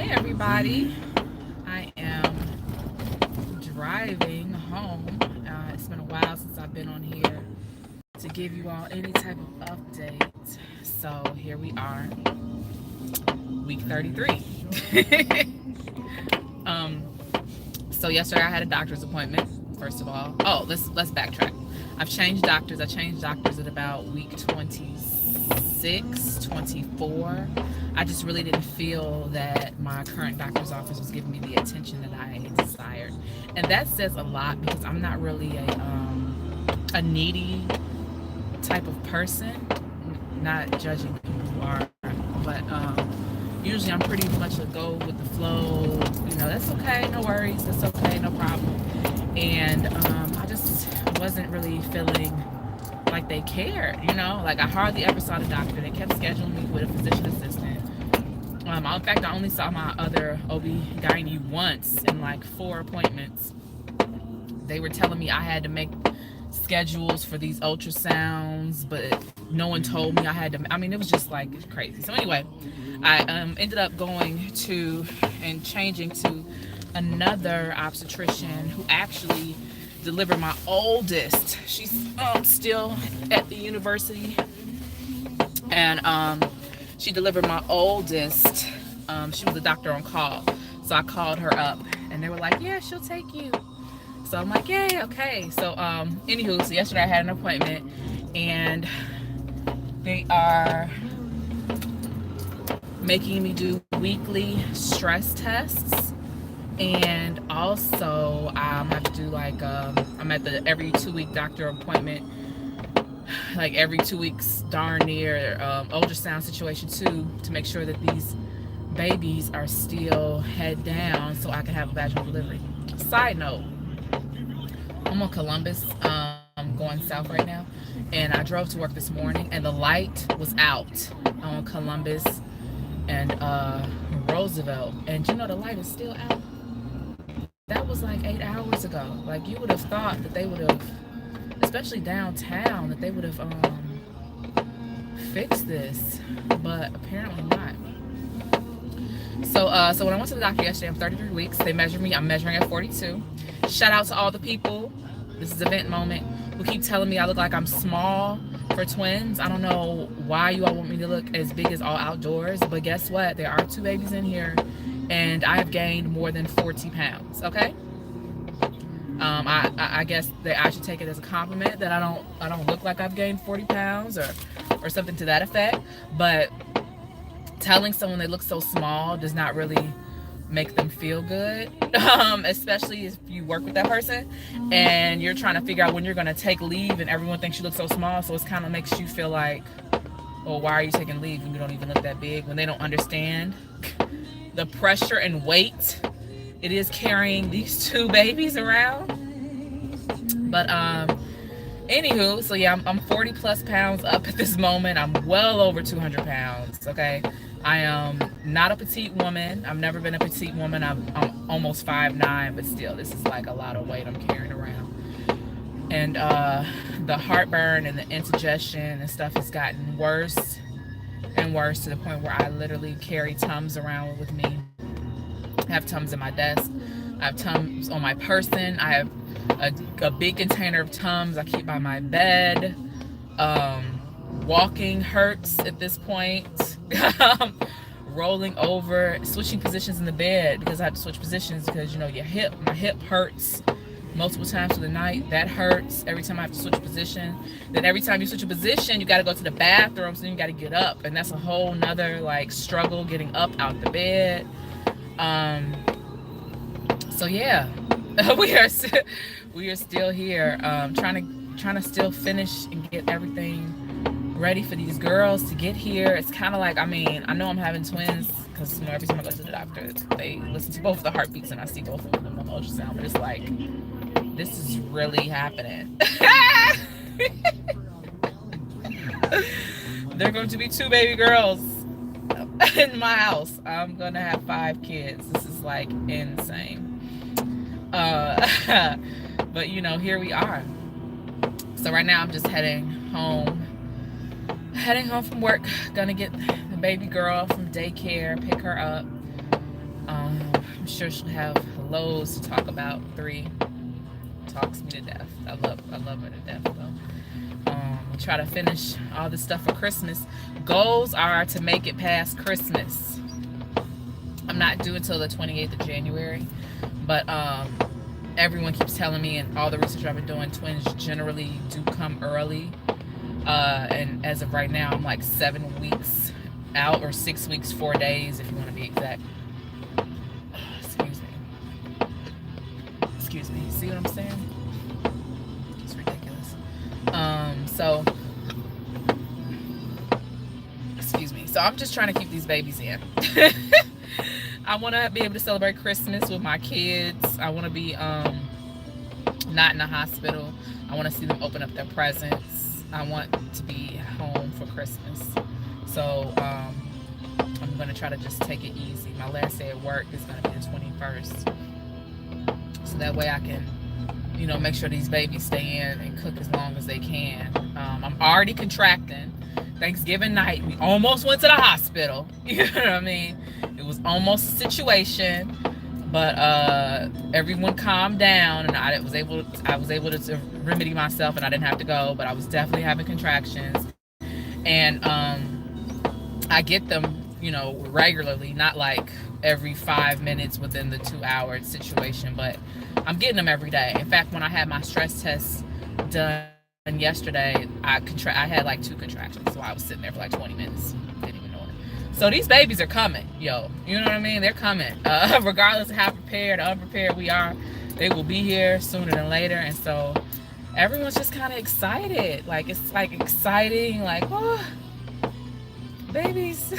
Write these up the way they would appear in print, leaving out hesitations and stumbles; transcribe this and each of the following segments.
Hey everybody, I am driving home. It's been a while since I've been on here to give you all any type of update. So here we are, week 33. um, so yesterday I had a doctor's appointment. First of all, let's backtrack. I've changed doctors. I changed doctors at about week 26, 24. I just really didn't feel that my current doctor's office was giving me the attention that I desired, and that says a lot because I'm not really a needy type of person. Not judging people who are, but usually I'm pretty much a go with the flow. That's okay, no worries, that's okay, no problem. And I just wasn't really feeling like they cared. Like I hardly ever saw the doctor. They kept scheduling me with a physician assistant. In fact, I only saw my other OB-GYN once in like 4 appointments. They were telling me I had to make schedules for these ultrasounds, but no one told me I had to. I mean, it was just like crazy. So anyway, I ended up going to and changing to another obstetrician who actually delivered my oldest. She's still at the university, and she delivered my oldest. She was a doctor on call, so I called her up, and they were like, "Yeah, she'll take you." So I'm like, "Yay, okay." So anywho, so yesterday I had an appointment, and they are making me do weekly stress tests. And also I have to do like I'm at the every 2-week doctor appointment, like every 2 weeks darn near, ultrasound situation too, to make sure that these babies are still head down so I can have a vaginal delivery. Side note, I'm on Columbus, going south right now, and I drove to work this morning and the light was out on Columbus and Roosevelt, and the light is still out. That was like 8 hours ago. Like, you would have thought that they would have, especially downtown, that they would have fixed this, but apparently not. So when I went to the doctor yesterday, I'm 33 weeks. They measured me. I'm measuring at 42. Shout out to all the people. This is event moment. Who keep telling me I look like I'm small for twins. I don't know why you all want me to look as big as all outdoors, but guess what? There are 2 babies in here, and I have gained more than 40 pounds. Okay. I guess that I should take it as a compliment that I don't look like I've gained 40 pounds or something to that effect. But telling someone they look so small does not really make them feel good, especially if you work with that person and you're trying to figure out when you're going to take leave and everyone thinks you look so small. So it kind of makes you feel like, well, why are you taking leave when you don't even look that big, when they don't understand the pressure and weight it is carrying these 2 babies around. But anywho, so yeah, I'm 40 plus pounds up at this moment. I'm well over 200 pounds. Okay, I am not a petite woman. I've never been a petite woman. I'm almost 5'9", but still, this is like a lot of weight I'm carrying around. And the heartburn and the indigestion and stuff has gotten worse and worse, to the point where I literally carry Tums around with me. I have Tums in my desk. I have Tums on my person. I have a big container of Tums I keep by my bed. Walking hurts at this point. Rolling over, switching positions in the bed, because I have to switch positions because my hip hurts multiple times through the night. That hurts every time I have to switch a position. Then every time you switch a position, you got to go to the bathroom, so then you got to get up, and that's a whole nother like struggle getting up out the bed. So yeah, we are still here, trying to still finish and get everything ready for these girls to get here. It's kind of like, I know I'm having twins because every time I go to the doctor, they listen to both the heartbeats and I see both of them on the ultrasound. But it's like, this is really happening. There are going to be 2 baby girls in my house. I'm gonna have 5 kids. This is like insane. But here we are. So right now I'm just heading home from work. Gonna get the baby girl from daycare, pick her up, I'm sure she'll have loads to talk about. 3 talks me to death. I love her to death though. Try to finish all this stuff for Christmas. Goals are to make it past Christmas. I'm not due until the 28th of January, but everyone keeps telling me, and all the research I've been doing, twins generally do come early. And as of right now, I'm like 7 weeks out, or 6 weeks, 4 days, if you want to be exact. Excuse me. See what I'm saying? It's ridiculous. So, excuse me. So I'm just trying to keep these babies in. I want to be able to celebrate Christmas with my kids. I want to be not in the hospital. I want to see them open up their presents. I want to be home for Christmas. So I'm going to try to just take it easy. My last day at work is going to be the 21st. So that way I can, make sure these babies stay in and cook as long as they can. I'm already contracting. Thanksgiving night, we almost went to the hospital. You know what I mean? It was almost a situation, but everyone calmed down, and I was able to remedy myself, and I didn't have to go. But I was definitely having contractions, and I get them, regularly, not like every 5 minutes within the 2-hour situation, but I'm getting them every day. In fact, when I had my stress test done yesterday, I had like 2 contractions, so I was sitting there for like 20 minutes. Didn't even know it. So these babies are coming, yo. You know what I mean? They're coming. Regardless of how prepared or unprepared we are, they will be here sooner than later. And so everyone's just kind of excited. Like, it's like exciting, like, oh, babies.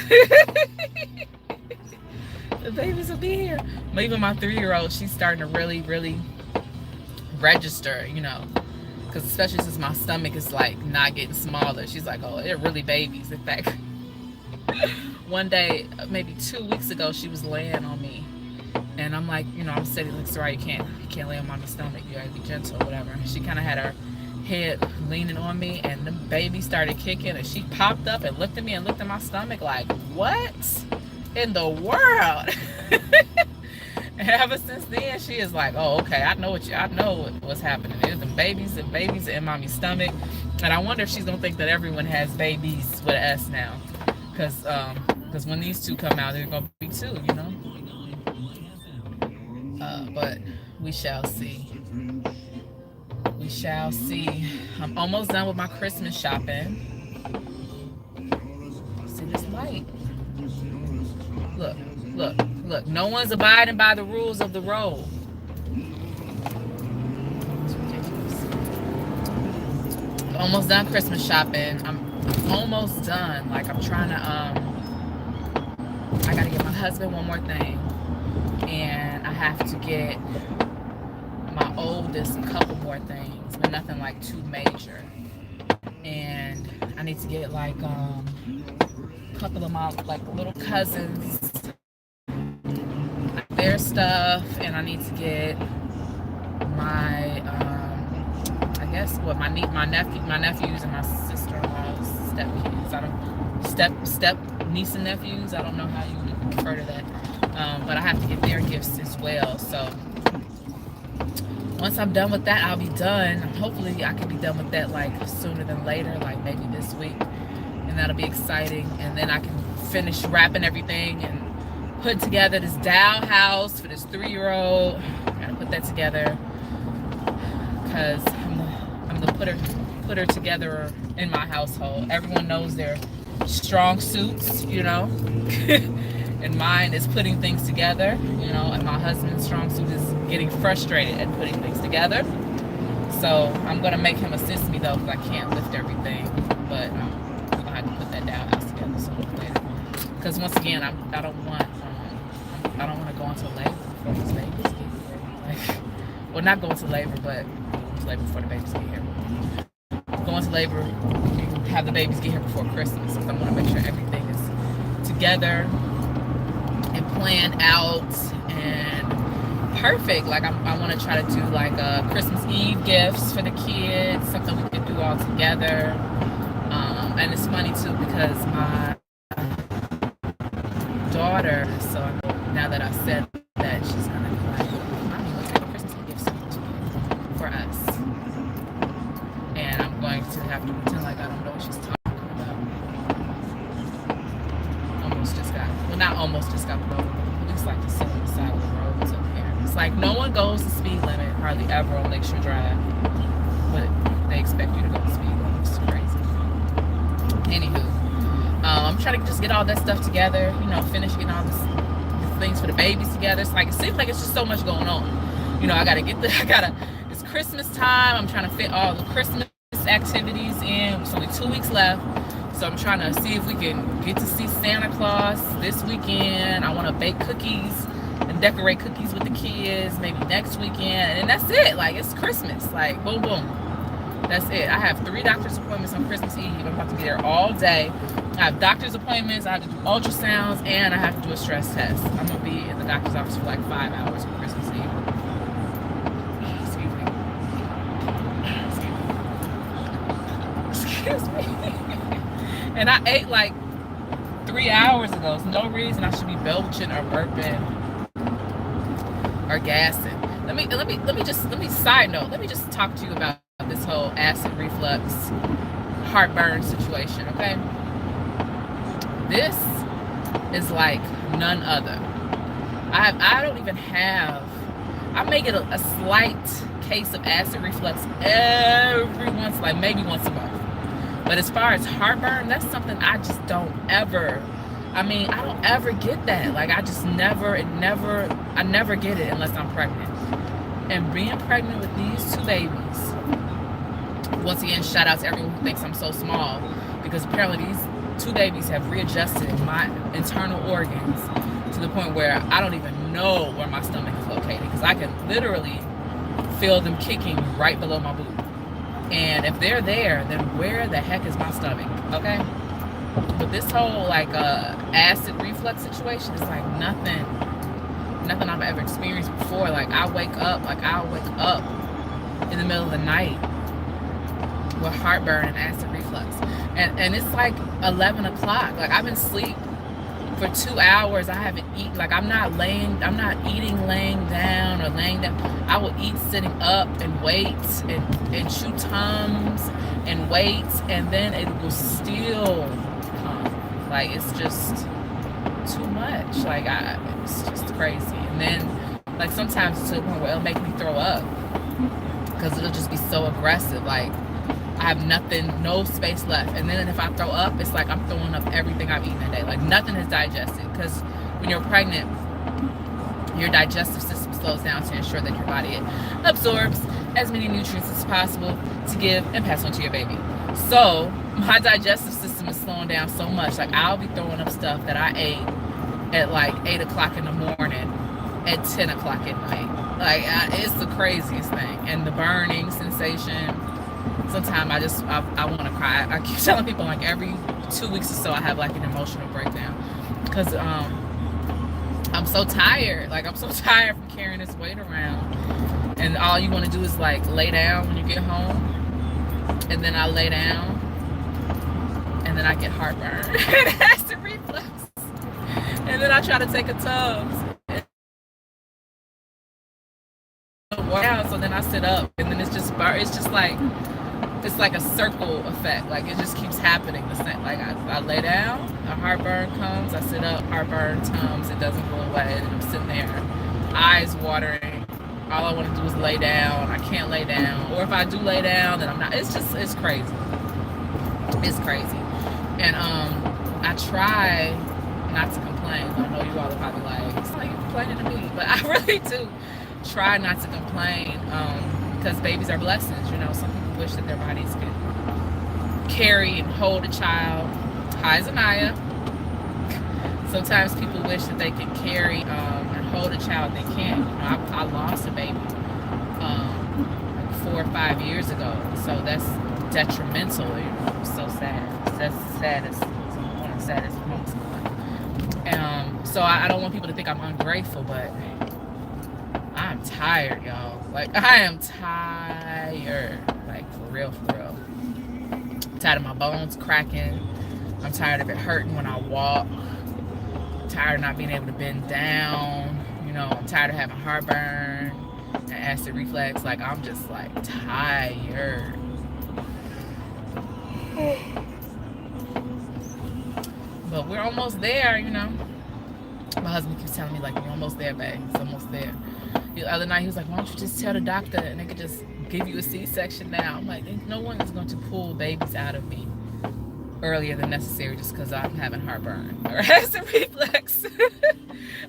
The babies will be here. But even my 3-year-old, she's starting to really, really register, because especially since my stomach is like not getting smaller, she's like, oh, they're really babies. In fact, one day, maybe 2 weeks ago, she was laying on me, and I'm like, I'm sitting like, sorry, you can't lay on mommy's stomach, you gotta be gentle or whatever. She kind of had her head leaning on me, and the baby started kicking, and she popped up and looked at me and looked at my stomach like, what in the world? And ever since then, she is like, oh, okay, I know what's happening. There's the babies in mommy's stomach. And I wonder if she's gonna think that everyone has babies with an S now, because when these 2 come out, they're gonna be 2, but we shall see. We shall see. I'm almost done with my Christmas shopping. See this light? Look, no one's abiding by the rules of the road. It's ridiculous. Almost done Christmas shopping. I'm almost done. Like, I'm trying to, I gotta get my husband one more thing. And I have to get my oldest a couple more things, but nothing like too major. And I need to get like, a couple of my like little cousins their stuff, and I need to get my I guess what my nephews and my sister-in-law's step niece and nephews. I don't know how you would refer to that, but I have to get their gifts as well. So once I'm done with that, I'll be done. Hopefully I can be done with that like sooner than later, like maybe this week, and that'll be exciting. And then I can finish wrapping everything and put together this doll house for this 3-year-old. I gotta put that together because I'm the putter together in my household. Everyone knows their strong suits, and mine is putting things together, and my husband's strong suit is getting frustrated at putting things together. So I'm gonna make him assist me though, because I can't lift everything, but I'm gonna have to put that doll house together sooner or later. Because once again, I don't want to go into labor before these babies get here. Well, not go into labor, but go into labor before the babies get here. Go into labor, have the babies get here before Christmas, because I want to make sure everything is together and planned out and perfect. Like I want to try to do like Christmas Eve gifts for the kids, something we could do all together. And it's funny too because my daughter, so now that I said that, she's gonna be like, Mommy, what type of Christmas gifts do you get for us? And I'm going to have to pretend like I don't know what she's talking about. Almost just got, well, not almost just got pulled over, but the police like to sit on the side of the roads up here. It's like no one goes the speed limit hardly ever on Lakeshore Drive, but they expect you to go the speed limit. It's crazy. Anywho, I'm trying to just get all that stuff together, you know, finish getting all this things for the babies together. It's like, it seems like it's just so much going on. You know, it's Christmas time. I'm trying to fit all the Christmas activities in. There's only 2 weeks left. So I'm trying to see if we can get to see Santa Claus this weekend. I want to bake cookies and decorate cookies with the kids maybe next weekend. And that's it. Like, it's Christmas. Like, boom, boom. That's it. I have 3 doctor's appointments on Christmas Eve. I'm about to be there all day. I have doctor's appointments, I have to do ultrasounds, and I have to do a stress test. I'm going to be in the doctor's office for like 5 hours on Christmas Eve. Excuse me. And I ate like 3 hours ago. There's no reason I should be belching or burping or gassing. Let me side note. Let me just talk to you about this whole acid reflux heartburn situation, okay? This is like none other. I may get a slight case of acid reflux maybe once a month. But as far as heartburn, that's something I just don't ever, I don't ever get that. Like, I never get it unless I'm pregnant. And being pregnant with these 2 babies, once again, shout out to everyone who thinks I'm so small, because apparently these 2 babies have readjusted my internal organs to the point where I don't even know where my stomach is located, because I can literally feel them kicking right below my boob. And if they're there, then where the heck is my stomach? Okay? But this whole like acid reflux situation is like nothing I've ever experienced before. Like, I'll wake up in the middle of the night with heartburn and acid reflux. And it's like 11 o'clock. Like, I've been asleep for 2 hours. I haven't eaten. Like, I'm not eating laying down or laying down. I will eat sitting up and wait and chew Tums and wait, and then it will still come. Like, it's just too much. Like, it's just crazy. And then, like, sometimes it's to the point where it'll make me throw up because it'll just be so aggressive. Like, I have no space left. And then if I throw up, it's like I'm throwing up everything I've eaten that day. Like, nothing is digested, because when you're pregnant, your digestive system slows down to ensure that your body absorbs as many nutrients as possible to give and pass on to your baby. So my digestive system is slowing down so much. Like, I'll be throwing up stuff that I ate at like 8 o'clock in the morning at 10 o'clock at night. Like, it's the craziest thing. And the burning sensation, sometimes I want to cry. I keep telling people, like, every 2 weeks or so I have like an emotional breakdown, because I'm so tired. Like, I'm so tired from carrying this weight around, and all you want to do is like lay down when you get home. And then I lay down, and then I get heartburn and acid reflux, and then I try to take a Tums. So then I sit up, and then it's like a circle effect. Like, it just keeps happening. The same. Like, I lay down, a heartburn comes, I sit up, heartburn Tums, it doesn't go away, and I'm sitting there, eyes watering. All I want to do is lay down. I can't lay down, or if I do lay down, then I'm not. It's crazy. It's crazy. And I try not to complain. I know you all are probably like, it's like you're complaining to me, but I really do try not to complain, because babies are blessings. You know, some people wish that their bodies could carry and hold a child. Hi, Zanaya. Sometimes people wish that they could carry and hold a child. They can't. You know, I lost a baby like 4 or 5 years ago, so that's detrimental. You know, so sad. That's the saddest. One of the saddest moments of my life. So I don't want people to think I'm ungrateful, but I'm tired, y'all. Like, I am tired. Like, for real, for real. I'm tired of my bones cracking. I'm tired of it hurting when I walk. tired of not being able to bend down. You know, I'm tired of having heartburn and acid reflux. Like, I'm just like tired. But we're almost there, you know. My husband keeps telling me, like, we're almost there, babe. It's almost there. The other night, he was like, why don't you just tell the doctor and they could just give you a C-section now. I'm like, no one is going to pull babies out of me earlier than necessary just because I'm having heartburn or acid reflux.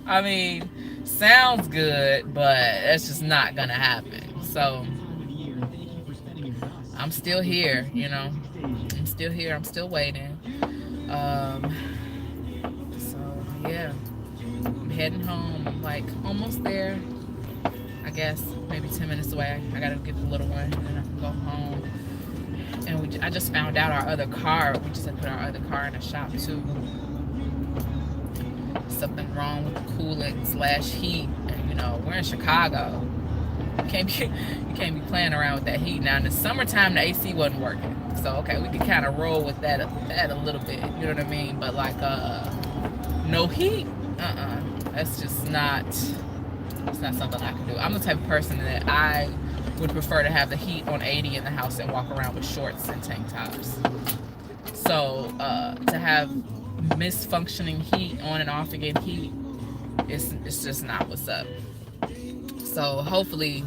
I mean, sounds good, but that's just not going to happen. So, I'm still here, you know. I'm still here. I'm still waiting. So, yeah. I'm heading home. I'm like almost there. I guess maybe 10 minutes away. I gotta get the little one and then I can go home. And I just found out our other car. We just had put our other car in a shop too. Something wrong with the coolant / heat. And you know, we're in Chicago. You can't be playing around with that heat. Now in the summertime, the AC wasn't working. So okay, we could kind of roll with that a little bit. You know what I mean? But like no heat. That's just not. It's not something I can do. I'm the type of person that I would prefer to have the heat on 80 in the house and walk around with shorts and tank tops. So to have misfunctioning heat on and off again heat, it's just not what's up. So hopefully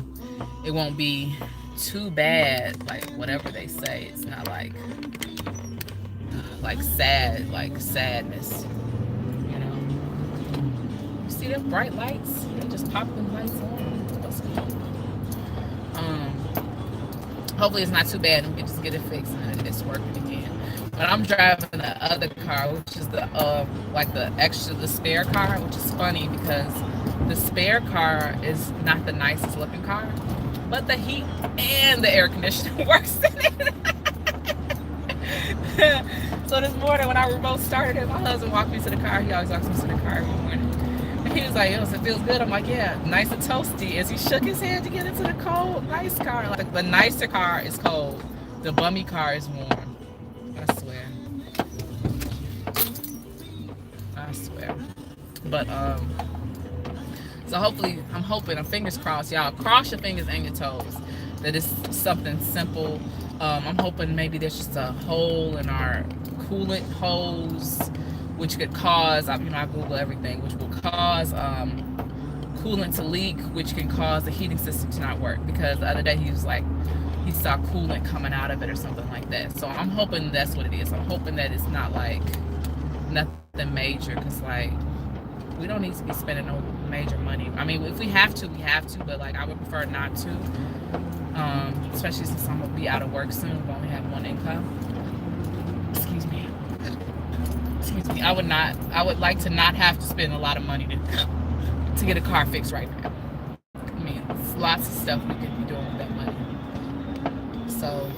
it won't be too bad. Like whatever they say, it's not like sad, like sadness. See them bright lights? They just pop them lights on. What's going on? Hopefully it's not too bad and we can just get it fixed and it's working again. But I'm driving the other car, which is the the spare car, which is funny because the spare car is not the nicest looking car, but the heat and the air conditioning works in it. So this morning when I remote started it, my husband walked me to the car. He always walks me to the car every morning. He was like, it feels good. I'm like, yeah, nice and toasty. As he shook his head to get into the cold, nice car. Like the nicer car is cold. The bummy car is warm. I swear. But so hopefully, I'm fingers crossed, y'all. Cross your fingers and your toes that it's something simple. I'm hoping maybe there's just a hole in our coolant hose, which could cause, I Google everything, which will cause coolant to leak, which can cause the heating system to not work. Because the other day he was like, he saw coolant coming out of it or something like that. So I'm hoping that's what it is. I'm hoping that it's not like nothing major, because like we don't need to be spending no major money. I mean, if we have to, we have to, but like I would prefer not to. Especially since I'm gonna be out of work soon. We only have one income. Excuse me. I would like to not have to spend a lot of money to get a car fixed right now. I mean, there's lots of stuff we could be doing with that money. So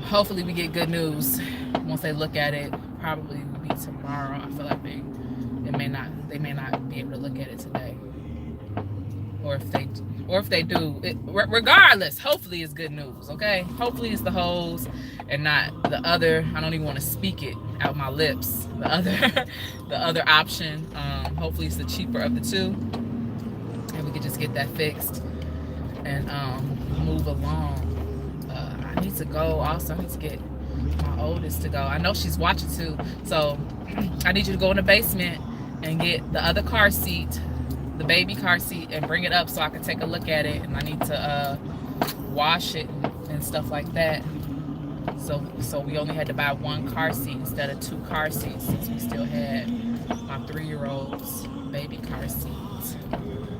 hopefully we get good news once they look at it. Probably will be tomorrow. I feel like they may not be able to look at it today. Or if they do, regardless, hopefully it's good news, okay? Hopefully it's the hose and not the other. I don't even want to speak it out my lips. The other option. Hopefully it's the cheaper of the two, and we can just get that fixed and move along. I need to go. Also, I need to get my oldest to go. I know she's watching too, so I need you to go in the basement and get the other car seat, the baby car seat, and bring it up so I can take a look at it. And I need to wash it and stuff like that. So we only had to buy one car seat instead of 2 car seats, since we still had my 3-year-old's baby car seat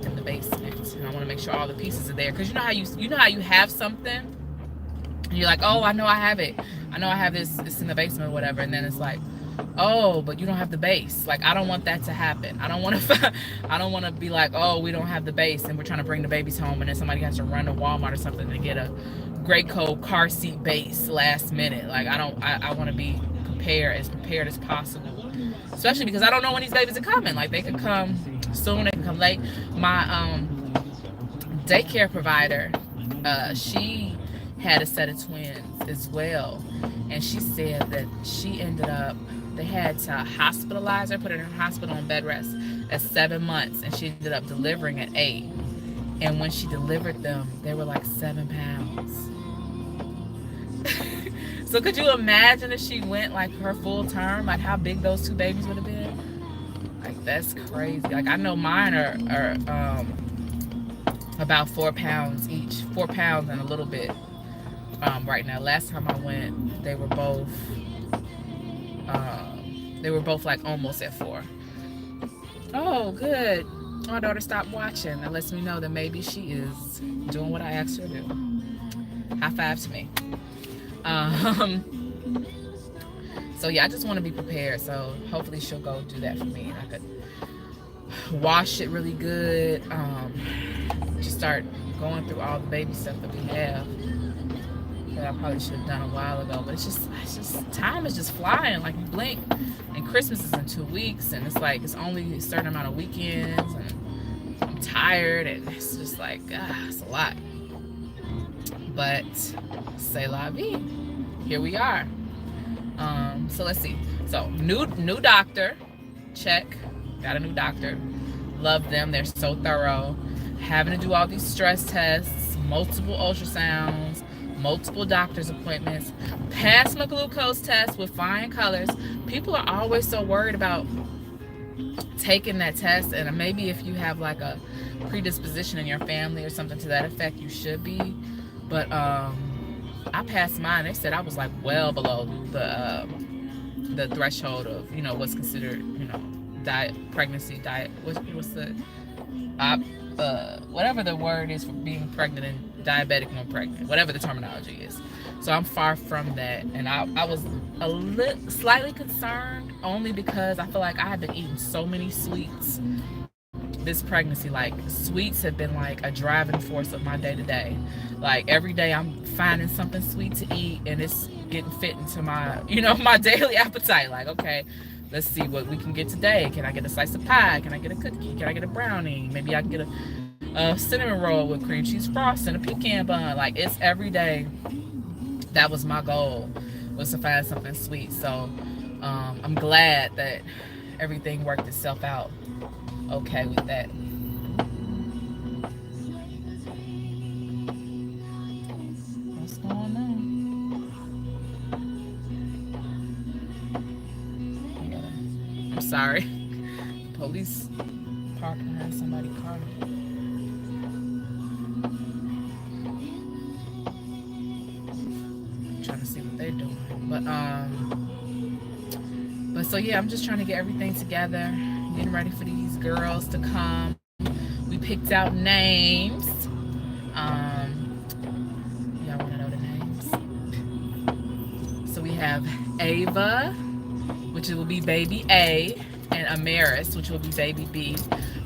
in the basement. And I want to make sure all the pieces are there, because you know how you have something and you're like, oh, I know I have it. I know I have this. It's in the basement or whatever. And then it's like, oh, but you don't have the base. Like, I don't want that to happen. I don't want to be like, oh, we don't have the base and we're trying to bring the babies home and then somebody has to run to Walmart or something to get a Graco car seat base last minute. Like, I want to be prepared as possible, especially because I don't know when these babies are coming. Like, they could come soon, they can come late. My daycare provider, she had a set of twins as well, and she said that she ended up they had to hospitalize her, put her in a hospital on bed rest at 7 months, and she ended up delivering at 8. And when she delivered them, they were like 7 pounds. So could you imagine if she went like her full term, like how big those 2 babies would have been? Like, that's crazy. Like, I know mine are about 4 pounds each, 4 pounds and a little bit right now. Last time I went, they were both like almost at 4. Oh, good. My daughter stopped watching. That lets me know that maybe she is doing what I asked her to do. High five to me. So yeah, I just want to be prepared. So hopefully she'll go do that for me, and I could wash it really good. Just start going through all the baby stuff that we have that I probably should have done a while ago. But it's just time is just flying. Like, you blink, and Christmas is in 2 weeks, and it's like it's only a certain amount of weekends, and I'm tired, and it's just like it's a lot. But c'est la vie. Here we are. So let's see. So new doctor, check. Got a new doctor. Love them. They're so thorough. Having to do all these stress tests, multiple ultrasounds, multiple doctor's appointments, pass my glucose test with flying colors. People are always so worried about taking that test, and maybe if you have like a predisposition in your family or something to that effect, you should be. But I passed mine. They said I was like well below the threshold of, you know, what's considered, you know, pregnancy diet. What's the whatever the word is for being pregnant and diabetic when pregnant, whatever the terminology is. So I'm far from that, and I was slightly concerned, only because I feel like I have been eating so many sweets this pregnancy. Like, sweets have been like a driving force of my day-to-day. Like, every day I'm finding something sweet to eat, and it's getting fit into my, you know, my daily appetite. Like, okay, let's see what we can get today. Can I get a slice of pie? Can I get a cookie? Can I get a brownie? Maybe I can get a cinnamon roll with cream cheese frosting, a pecan bun. Like, it's every day. That was my goal, was to find something sweet. So I'm glad that everything worked itself out okay with that. What's going on? Yeah. I'm sorry. Police parked behind somebody's car. Trying to see what they're doing. But so yeah, I'm just trying to get everything together, getting ready for these girls to come. We picked out names. Y'all want to know the names? So we have Ava, which will be baby A, and Amaris, which will be baby B.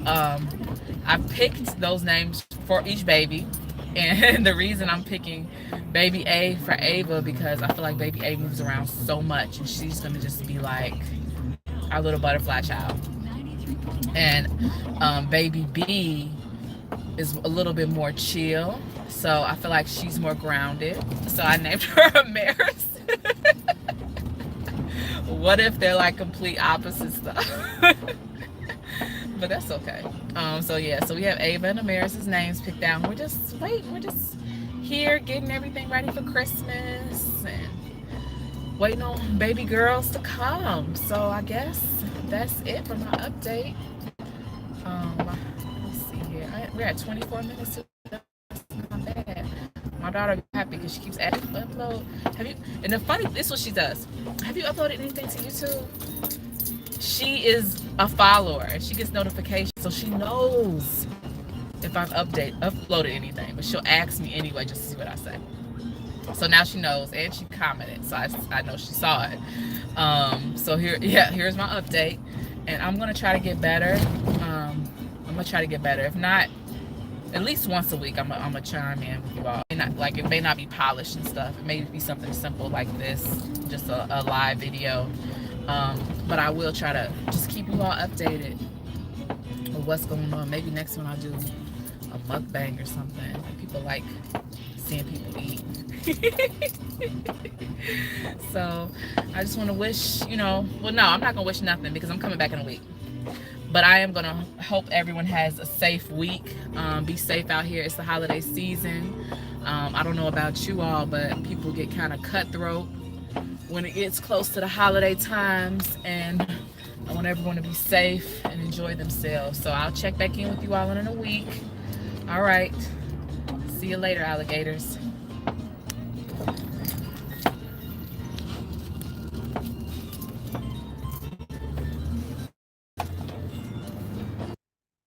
I picked those names for each baby, and the reason I'm picking baby A for Ava, because I feel like baby A moves around so much, and she's gonna just be like our little butterfly child. And baby B is a little bit more chill, so I feel like she's more grounded. So I named her Amaris. What if they're like complete opposite stuff? But that's okay. So yeah, so we have Ava and Amaris' names picked out. We're just waiting. We're just here getting everything ready for Christmas and waiting on baby girls to come. So I guess that's it for my update. Let's see here. We're at 24 minutes. That's not bad. My daughter be happy because she keeps asking to upload. And the funny, this is what she does. Have you uploaded anything to YouTube? She is a follower and she gets notifications, so she knows if I've uploaded anything, but she'll ask me anyway just to see what I say. So now she knows, and she commented, so I know she saw it. So here's my update, and I'm gonna try to get better. If not, at least once a week, I'm gonna chime in with you all. It may not be polished and stuff. It may be something simple like this, just a live video. But I will try to just keep you all updated with what's going on. Maybe next one I'll do a mukbang or something. People like seeing people eat. So I just want to wish, you know, well, no, I'm not gonna wish nothing because I'm coming back in a week. But I am gonna hope everyone has a safe week. Be safe out here. It's the holiday season. I don't know about you all, but people get kind of cutthroat when it gets close to the holiday times, and I want everyone to be safe and enjoy themselves. So I'll check back in with you all in a week. All right. See you later, alligators.